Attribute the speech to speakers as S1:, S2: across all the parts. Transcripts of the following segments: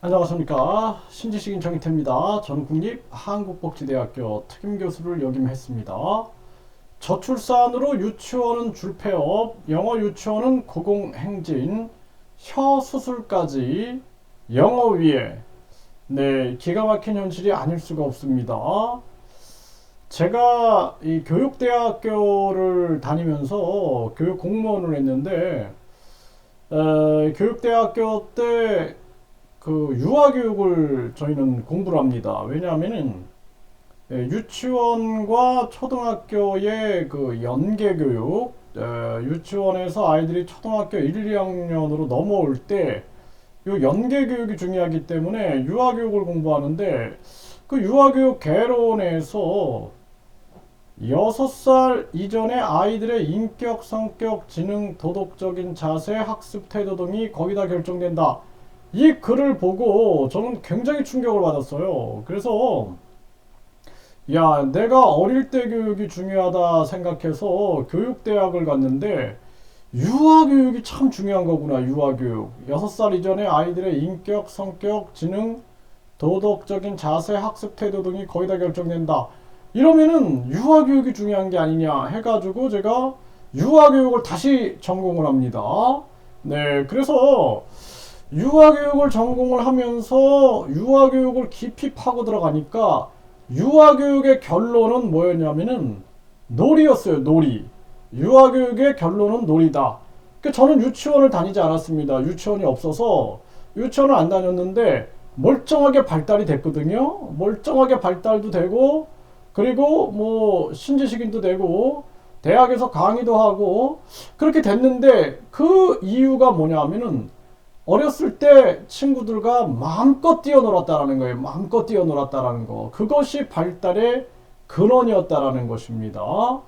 S1: 안녕하십니까. 신지식인 정희태입니다. 저는 국립한국복지대학교 특임교수를 역임했습니다. 저출산으로 유치원은 줄폐업, 영어 유치원은 고공행진, 혀 수술까지 영어 위에 네, 기가 막힌 현실이 아닐 수가 없습니다. 제가 이 교육대학교를 다니면서 교육 공무원을 했는데 교육대학교 때 그 유아교육을 저희는 공부를 합니다. 왜냐하면은 유치원과 초등학교의 그 연계교육, 유치원에서 아이들이 초등학교 1, 2학년으로 넘어올 때 이 연계교육이 중요하기 때문에 유아교육을 공부하는데 그 유아교육 개론에서 6살 이전의 아이들의 인격, 성격, 지능, 도덕적인 자세, 학습 태도 등이 거기다 결정된다. 이 글을 보고 저는 굉장히 충격을 받았어요. 그래서 야, 내가 어릴 때 교육이 중요하다 생각해서 교육대학을 갔는데 유아교육이 참 중요한 거구나. 유아교육. 6살 이전의 아이들의 인격, 성격, 지능, 도덕적인 자세, 학습 태도 등이 거의 다 결정된다. 이러면은 유아교육이 중요한 게 아니냐 해가지고 제가 유아교육을 다시 전공을 합니다. 네, 그래서 유아교육을 전공을 하면서 유아교육을 깊이 파고 들어가니까 유아교육의 결론은 뭐였냐면은 놀이였어요. 놀이. 유아교육의 결론은 놀이다. 그러니까 저는 유치원을 다니지 않았습니다. 유치원이 없어서 유치원을 안 다녔는데 멀쩡하게 발달이 됐거든요. 멀쩡하게 발달도 되고 그리고 뭐 신지식인도 되고 대학에서 강의도 하고 그렇게 됐는데 그 이유가 뭐냐 하면은 어렸을 때 친구들과 마음껏 뛰어놀았다라는 거예요. 마음껏 뛰어놀았다라는 거. 그것이 발달의 근원이었다라는 것입니다.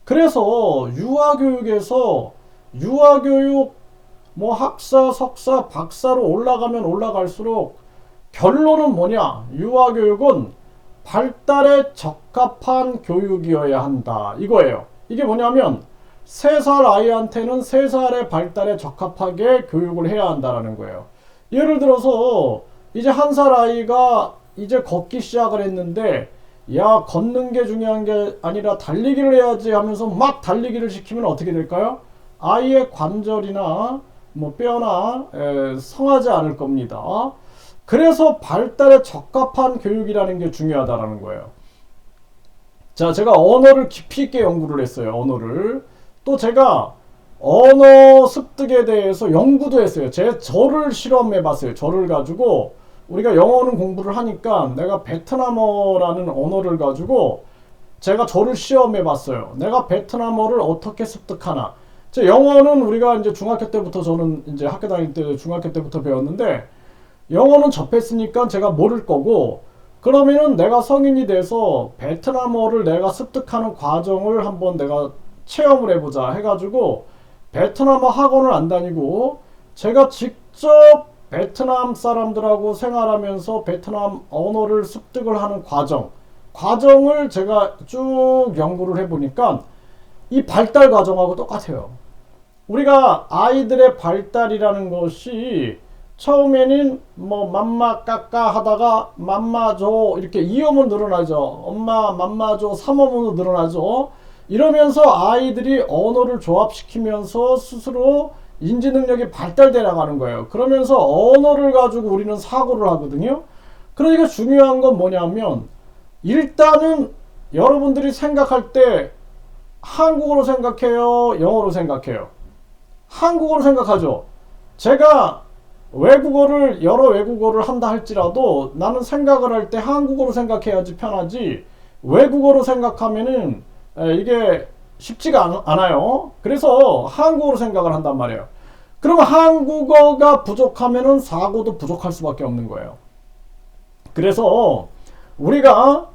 S1: 그래서 유아교육에서 유아교육 뭐 학사, 석사, 박사로 올라가면 올라갈수록 결론은 뭐냐? 유아교육은 발달에 적합한 교육이어야 한다. 이거예요. 이게 뭐냐면 3살 아이한테는 3살의 발달에 적합하게 교육을 해야 한다는 거예요. 예를 들어서 이제 1살 아이가 이제 걷기 시작을 했는데 야, 걷는 게 중요한 게 아니라 달리기를 해야지 하면서 막 달리기를 시키면 어떻게 될까요? 아이의 관절이나 뭐 뼈나 성하지 않을 겁니다. 그래서 발달에 적합한 교육이라는 게 중요하다는 거예요. 자, 제가 언어를 깊이 있게 연구를 했어요. 언어를. 또 제가 언어 습득에 대해서 연구도 했어요. 저를 실험해 봤어요. 저를 가지고 우리가 영어는 공부를 하니까 내가 베트남어라는 언어를 가지고 제가 저를 시험해 봤어요. 내가 베트남어를 어떻게 습득하나. 영어는 우리가 이제 중학교 때부터 저는 이제 학교 다닐 때 중학교 때부터 배웠는데 영어는 접했으니까 제가 모를 거고 그러면은 내가 성인이 돼서 베트남어를 내가 습득하는 과정을 한번 내가 체험을 해보자 해가지고 베트남어 학원을 안 다니고 제가 직접 베트남 사람들하고 생활하면서 베트남 언어를 습득을 하는 과정을 제가 쭉 연구를 해보니까 이 발달 과정하고 똑같아요. 우리가 아이들의 발달이라는 것이 처음에는 뭐 맘마 까까 하다가 맘마 줘 이렇게 2어문 늘어나죠. 엄마 맘마 줘 3어문으로 늘어나죠. 이러면서 아이들이 언어를 조합시키면서 스스로 인지 능력이 발달돼 나가는 거예요. 그러면서 언어를 가지고 우리는 사고를 하거든요. 그러니까 중요한 건 뭐냐면 일단은 여러분들이 생각할 때 한국어로 생각해요, 영어로 생각해요? 한국어로 생각하죠. 제가 여러 외국어를 한다 할지라도 나는 생각을 할 때 한국어로 생각해야지 편하지 외국어로 생각하면은 이게 쉽지가 않아요. 그래서 한국어로 생각을 한단 말이에요. 그러면 한국어가 부족하면은 사고도 부족할 수밖에 없는 거예요. 그래서 우리가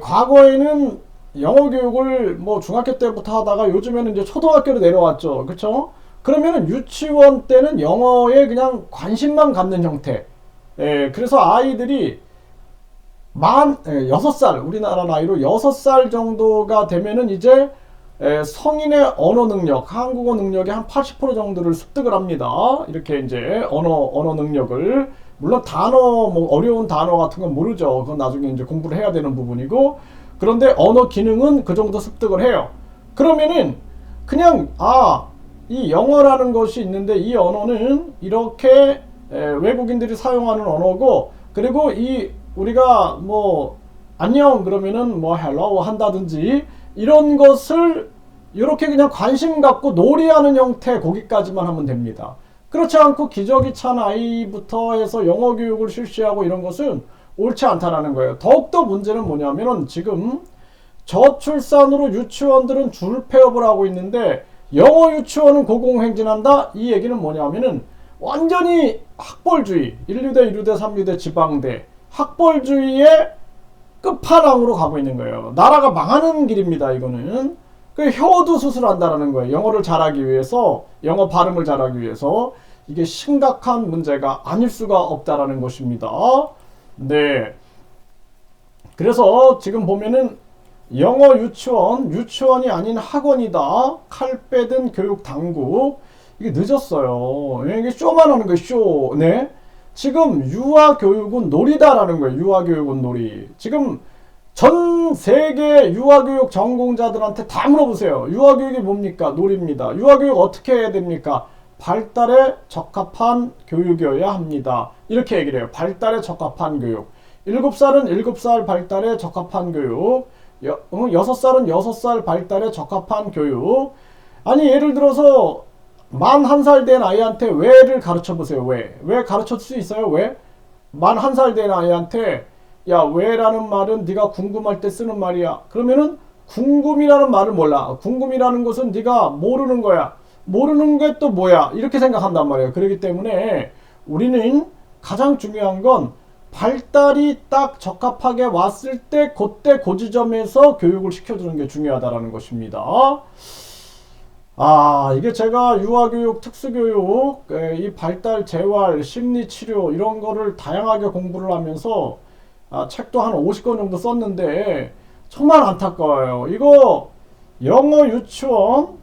S1: 과거에는 영어 교육을 뭐 중학교 때부터 하다가 요즘에는 이제 초등학교로 내려왔죠. 그렇죠? 그러면은 유치원 때는 영어에 그냥 관심만 갖는 형태. 그래서 아이들이 6살, 우리나라 나이로 6살 정도가 되면은 이제 성인의 언어 능력, 한국어 능력의 한 80% 정도를 습득을 합니다. 이렇게 이제 언어 능력을. 물론 단어, 뭐 어려운 단어 같은 건 모르죠. 그건 나중에 이제 공부를 해야 되는 부분이고, 그런데 언어 기능은 그 정도 습득을 해요. 그러면은 그냥 이 영어라는 것이 있는데 이 언어는 이렇게 외국인들이 사용하는 언어고, 그리고 이 우리가 뭐 안녕 그러면은 뭐 헬로우 한다든지 이런 것을 이렇게 그냥 관심 갖고 놀이하는 형태, 거기까지만 하면 됩니다. 그렇지 않고 기저귀 찬 아이부터 해서 영어 교육을 실시하고 이런 것은 옳지 않다라는 거예요. 더욱더 문제는 뭐냐면은 지금 저출산으로 유치원들은 줄 폐업을 하고 있는데 영어 유치원은 고공행진한다? 이 얘기는 뭐냐면은 완전히 학벌주의, 1류대, 2류대, 3류대, 지방대 학벌주의의 끝판왕으로 가고 있는 거예요. 나라가 망하는 길입니다. 이거는 그 혀도 수술한다라는 거예요. 영어를 잘하기 위해서, 영어 발음을 잘하기 위해서. 이게 심각한 문제가 아닐 수가 없다라는 것입니다. 네. 그래서 지금 보면은 영어 유치원, 유치원이 아닌 학원이다. 칼 빼든 교육 당국. 이게 늦었어요. 이게 쇼만 하는 거예요. 쇼. 네. 지금 유아 교육은 놀이다라는 거예요. 유아 교육은 놀이. 지금 전 세계 유아교육 전공자들한테 다 물어보세요. 유아교육이 뭡니까? 놀이입니다. 유아교육 어떻게 해야 됩니까? 발달에 적합한 교육이어야 합니다. 이렇게 얘기를 해요. 발달에 적합한 교육. 7살은 7살 발달에 적합한 교육. 6살은 6살 발달에 적합한 교육. 아니 예를 들어서 만 1살 된 아이한테 왜를 가르쳐 보세요. 왜 가르쳐 줄 수 있어요? 왜? 만 1살 된 아이한테 야, 왜라는 말은 네가 궁금할 때 쓰는 말이야. 그러면은 궁금이라는 말을 몰라. 궁금이라는 것은 네가 모르는 거야. 모르는 게 또 뭐야? 이렇게 생각한단 말이에요. 그렇기 때문에 우리는 가장 중요한 건 발달이 딱 적합하게 왔을 때 그때 그 지점에서 교육을 시켜주는 게 중요하다라는 것입니다. 이게 제가 유아교육, 특수교육, 이 발달, 재활, 심리치료 이런 거를 다양하게 공부를 하면서 책도 한 50권 정도 썼는데 정말 안타까워요. 이거 영어 유치원,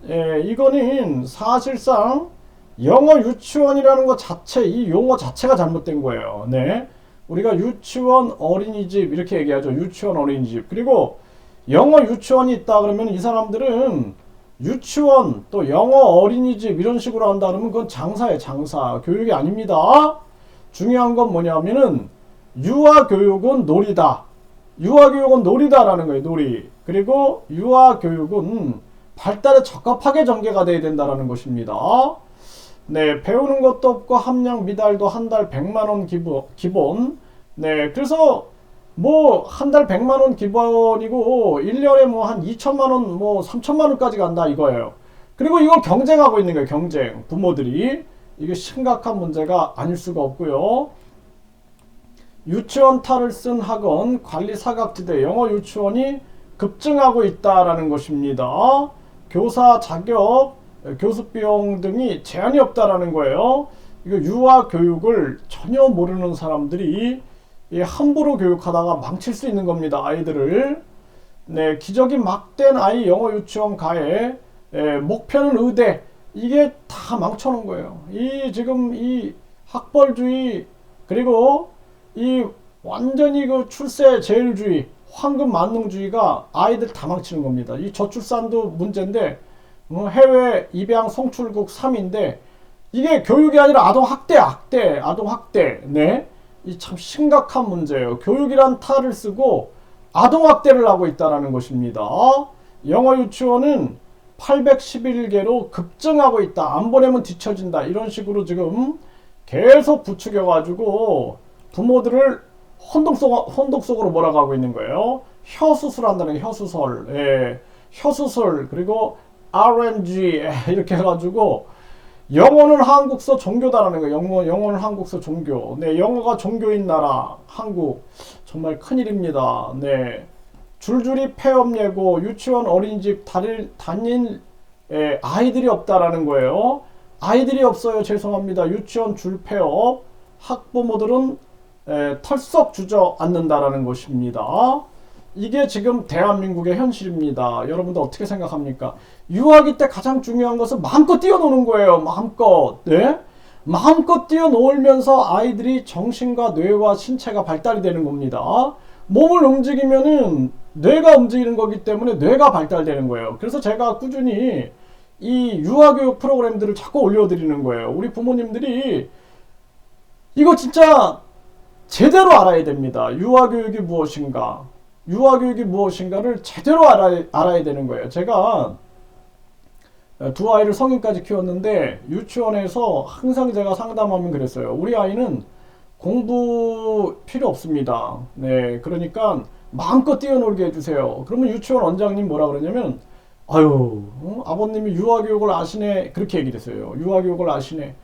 S1: 이거는 사실상 영어 유치원이라는 것 자체, 이 용어 자체가 잘못된 거예요. 네. 우리가 유치원, 어린이집 이렇게 얘기하죠. 유치원, 어린이집. 그리고 영어 유치원이 있다 그러면 이 사람들은 유치원 또 영어 어린이집 이런 식으로 한다 그러면 그건 장사예요. 장사. 교육이 아닙니다. 중요한 건 뭐냐면은 유아교육은 놀이다. 유아교육은 놀이다라는 거예요. 놀이. 그리고 유아교육은 발달에 적합하게 전개가 돼야 된다는 것입니다. 네, 배우는 것도 없고 함량 미달도 한 달 100만원 기본. 네, 그래서 뭐 한 달 100만원 기본이고 1년에 뭐 한 2천만원 뭐 3천만원까지 간다 이거예요. 그리고 이걸 경쟁하고 있는 거예요. 경쟁. 부모들이. 이게 심각한 문제가 아닐 수가 없고요. 유치원 탈을 쓴 학원, 관리 사각지대, 영어 유치원이 급증하고 있다라는 것입니다. 교사 자격, 교수 비용 등이 제한이 없다라는 거예요. 이거 유아 교육을 전혀 모르는 사람들이 함부로 교육하다가 망칠 수 있는 겁니다. 아이들을. 네, 기저귀 막된 아이 영어 유치원 가해, 목표는 의대. 이게 다 망쳐놓은 거예요. 지금 이 학벌주의, 그리고 이 완전히 그 출세 제일주의, 황금 만능주의가 아이들 다 망치는 겁니다. 이 저출산도 문제인데, 해외 입양 송출국 3위인데, 이게 교육이 아니라 아동학대, 아동학대. 네. 이 참 심각한 문제예요. 교육이란 탈을 쓰고 아동학대를 하고 있다는 것입니다. 영어 유치원은 811개로 급증하고 있다. 안 보내면 뒤처진다. 이런 식으로 지금 계속 부추겨가지고 부모들을 혼돈 속으로 몰아가고 있는 거예요. 혀수술한다는 거, 혀수술. 혀수술. 그리고 RNG. 이렇게 해가지고 영어는 한국서 종교다라는 거예요. 영어는 한국서 종교. 네, 영어가 종교인 나라, 한국. 정말 큰일입니다. 네. 줄줄이 폐업 예고, 유치원, 어린이집 다닐 아이들이 없다라는 거예요. 아이들이 없어요. 죄송합니다. 유치원 줄 폐업. 학부모들은 털썩 주저앉는다라는 것입니다. 이게 지금 대한민국의 현실입니다. 여러분들 어떻게 생각합니까? 유아기 때 가장 중요한 것은 마음껏 뛰어노는 거예요. 마음껏. 네? 마음껏 뛰어놀면서 아이들이 정신과 뇌와 신체가 발달이 되는 겁니다. 몸을 움직이면은 뇌가 움직이는 거기 때문에 뇌가 발달되는 거예요. 그래서 제가 꾸준히 이 유아교육 프로그램들을 자꾸 올려드리는 거예요. 우리 부모님들이 이거 진짜 제대로 알아야 됩니다. 유아교육이 무엇인가, 유아교육이 무엇인가를 제대로 알아야 되는 거예요. 제가 두 아이를 성인까지 키웠는데 유치원에서 항상 제가 상담하면 그랬어요. 우리 아이는 공부 필요 없습니다. 네, 그러니까 마음껏 뛰어놀게 해주세요. 그러면 유치원 원장님 뭐라 그러냐면, 아유, 아버님이 유아교육을 아시네, 그렇게 얘기를 했어요. 유아교육을 아시네.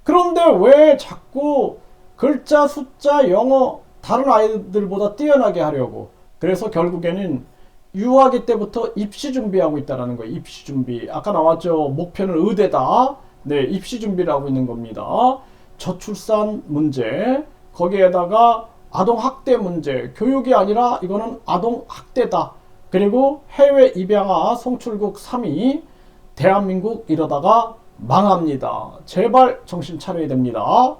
S1: 그런데 왜 자꾸 글자, 숫자, 영어 다른 아이들보다 뛰어나게 하려고. 그래서 결국에는 유아기 때부터 입시 준비하고 있다는 거예요. 입시 준비. 아까 나왔죠. 목표는 의대다. 네, 입시 준비를 하고 있는 겁니다. 저출산 문제, 거기에다가 아동학대 문제, 교육이 아니라 이거는 아동학대다. 그리고 해외 입양아 성출국 3위, 대한민국 이러다가 망합니다. 제발 정신 차려야 됩니다.